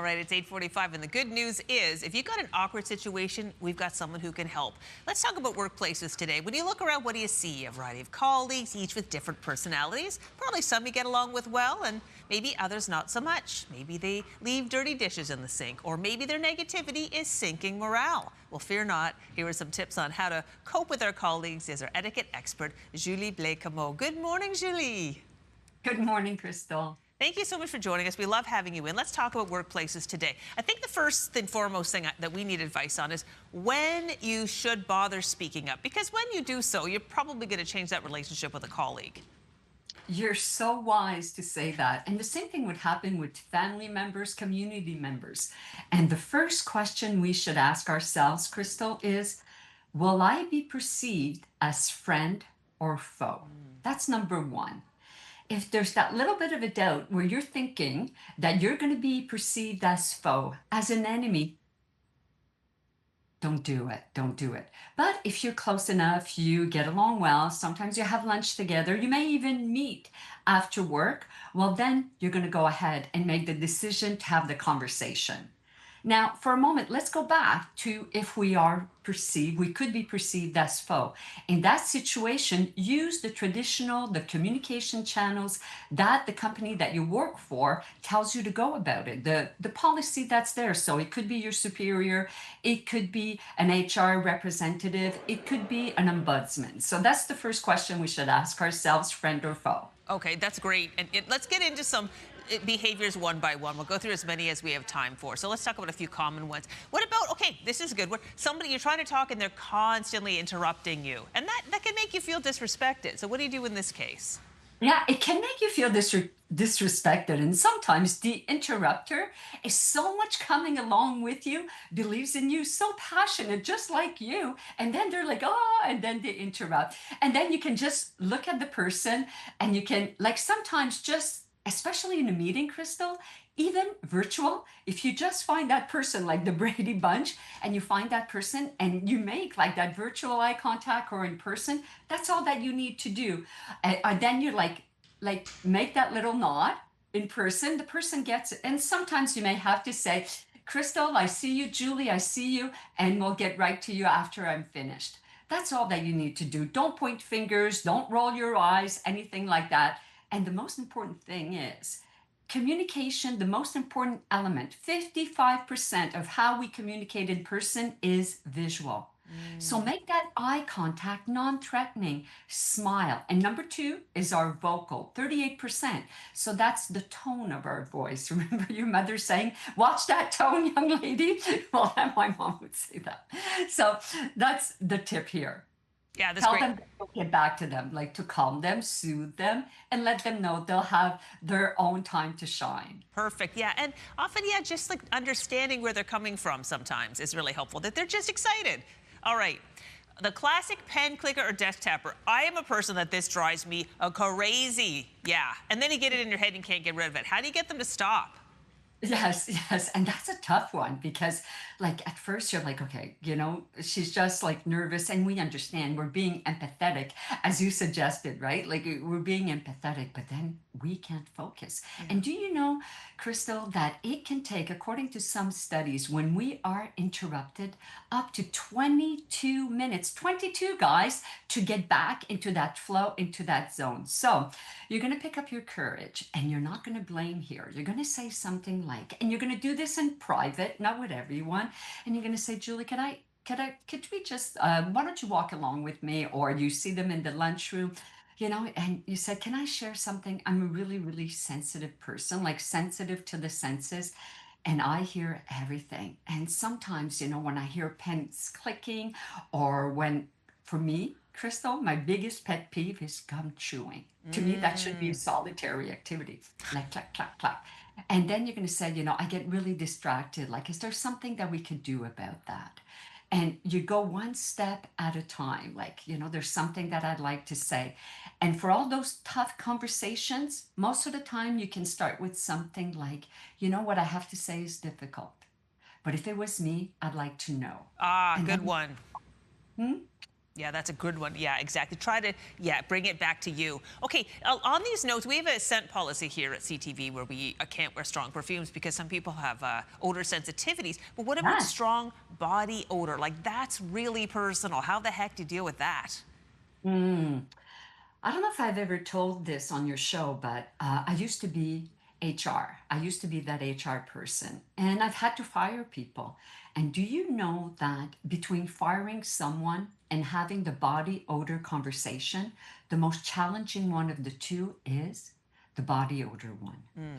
All right, it's 8:45, and the good news is if you've got an awkward situation, we've got someone who can help. Let's talk about workplaces today. When you look around, what do you see? A variety of colleagues, each with different personalities. Probably some you get along with well, and maybe others not so much. Maybe they leave dirty dishes in the sink, or maybe their negativity is sinking morale. Well, fear not. Here are some tips on how to cope with our colleagues. Is our etiquette expert, Julie Blais Comeau. Good morning, Julie. Good morning, Crystal. Thank you so much for joining us. We love having you in. Let's talk about workplaces today. I think the first and foremost thing that we need advice on is when you should bother speaking up. Because when you do so, you're probably going to change that relationship with a colleague. You're so wise to say that. And the same thing would happen with family members, community members. And the first question we should ask ourselves, Crystal, is will I be perceived as friend or foe? That's number one. If there's that little bit of a doubt where you're thinking that you're going to be perceived as foe, as an enemy, don't do it. Don't do it. But if you're close enough, you get along well, sometimes you have lunch together, you may even meet after work, well, then you're going to go ahead and make the decision to have the conversation. Now, for a moment, let's go back to if we are perceived, we could be perceived as foe. In that situation, use the communication channels that the company that you work for tells you to go about it, the policy that's there. So it could be your superior, it could be an HR representative, it could be an ombudsman. So that's the first question we should ask ourselves, friend or foe. Okay, that's great. And let's get into some behaviors one by one. We'll go through as many as we have time for. So let's talk about a few common ones. What about, okay, this is good. Somebody, you're trying to talk and they're constantly interrupting you. And that can make you feel disrespected. So what do you do in this case? Yeah, it can make you feel disrespected. And sometimes the interrupter is so much coming along with you, believes in you, so passionate, just like you. And then they're like, oh, and then they interrupt. And then you can just look at the person and you can, like, sometimes just, especially in a meeting, Crystal, even virtual, if you just find that person like the Brady Bunch and you find that person and you make like that virtual eye contact or in person, that's all that you need to do. And then you like make that little nod in person, the person gets it. And sometimes you may have to say, Crystal, I see you, Julie, I see you, and we'll get right to you after I'm finished. That's all that you need to do. Don't point fingers, don't roll your eyes, anything like that. And the most important thing is communication, the most important element, 55% of how we communicate in person is visual. So make that eye contact non-threatening, smile. And number two is our vocal, 38%. So that's the tone of our voice. Remember your mother saying, watch that tone, young lady? Well, my mom would say that. So that's the tip here. Yeah, that's Tell great. them to get back to them, like to calm them, soothe them, and let them know they'll have their own time to shine. Perfect. Yeah. And often, yeah, just like understanding where they're coming from sometimes is really helpful, that they're just excited. All right. The classic pen clicker or desk tapper. I am a person that this drives me crazy. Yeah. And then you get it in your head and you can't get rid of it. How do you get them to stop? Yes, yes. And that's a tough one because, like, at first you're like, okay, she's just like nervous, and we understand we're being empathetic, as you suggested, right? Like, we're being empathetic, but then we can't focus. And do you know, Crystal, that it can take, according to some studies, when we are interrupted, up to 22 minutes, 22 guys, to get back into that flow, into that zone. So you're going to pick up your courage and you're not going to blame here. You're going to say something like, and you're going to do this in private, not with everyone. And you're going to say, Julie, could we just, why don't you walk along with me? Or you see them in the lunchroom, and you said, can I share something? I'm a really, really sensitive person, like sensitive to the senses. And I hear everything. And sometimes, when I hear pens clicking, or when, for me, Crystal, my biggest pet peeve is gum chewing. To me, that should be a solitary activity, like clack, clack, clack. And then you're going to say, I get really distracted. Like, is there something that we could do about that? And you go one step at a time. Like, there's something that I'd like to say. And for all those tough conversations, most of the time you can start with something like, what I have to say is difficult. But if it was me, I'd like to know. Ah, And good then, one. hmm? Yeah, that's a good one. Yeah, exactly. Try to, yeah, bring it back to you. Okay, on these notes, we have a scent policy here at CTV where we can't wear strong perfumes because some people have odor sensitivities. But what about Yes. strong body odor? Like, that's really personal. How the heck do you deal with that? Mm. I don't know if I've ever told this on your show, but I used to be HR. I used to be that HR person, and I've had to fire people. And do you know that between firing someone and having the body odor conversation, the most challenging one of the two is the body odor one? Mm.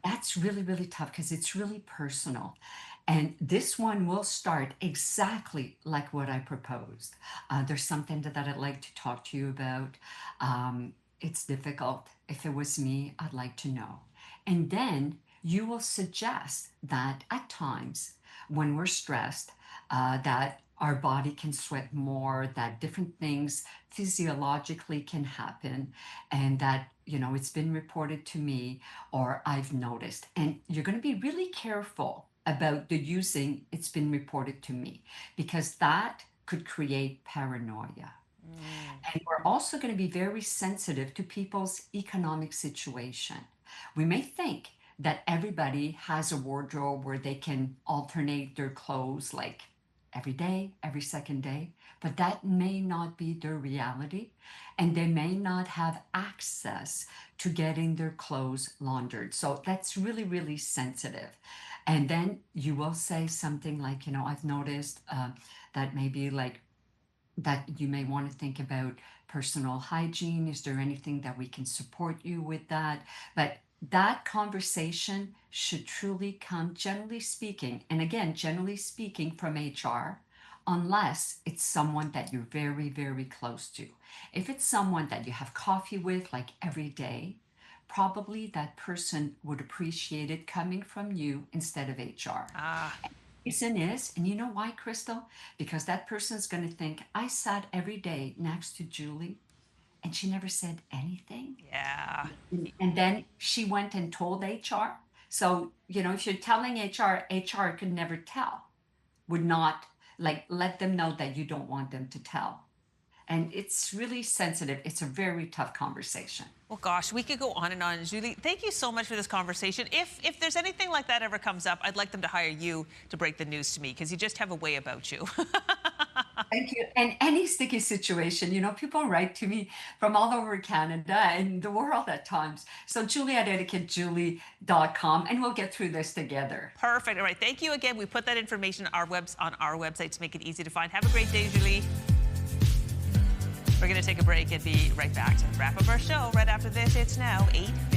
That's really, really tough because it's really personal. And this one will start exactly like what I proposed. There's something that I'd like to talk to you about. It's difficult. If it was me, I'd like to know. And then you will suggest that at times when we're stressed, that our body can sweat more, that different things physiologically can happen, and that, it's been reported to me or I've noticed. And you're going to be really careful about the using it's been reported to me because that could create paranoia. Mm. And we're also going to be very sensitive to people's economic situation. We may think that everybody has a wardrobe where they can alternate their clothes like every day, every second day, but that may not be their reality. And they may not have access to getting their clothes laundered. So that's really, really sensitive. And then you will say something like, I've noticed that maybe like that you may want to think about personal hygiene. Is there anything that we can support you with that? But that conversation should truly come, generally speaking, and again, generally speaking, from HR, unless it's someone that you're very, very close to. If it's someone that you have coffee with like every day, probably that person would appreciate it coming from you instead of HR. Ah, Reason is, and you know why, Crystal? Because that person's going to think, I sat every day next to Julie and she never said anything. yeah. And then she went and told HR. So, if you're telling HR could never tell, would not like let them know that you don't want them to tell. And it's really sensitive. It's a very tough conversation. Well, gosh, we could go on and on. Julie, thank you so much for this conversation. If there's anything like that ever comes up, I'd like them to hire you to break the news to me because you just have a way about you. Thank you. And any sticky situation, people write to me from all over Canada and the world at times. So Julie at etiquettejulie.com, and we'll get through this together. Perfect. All right. Thank you again. We put that information on our website to make it easy to find. Have a great day, Julie. We're going to take a break and be right back to wrap up our show right after this. It's now 8:50.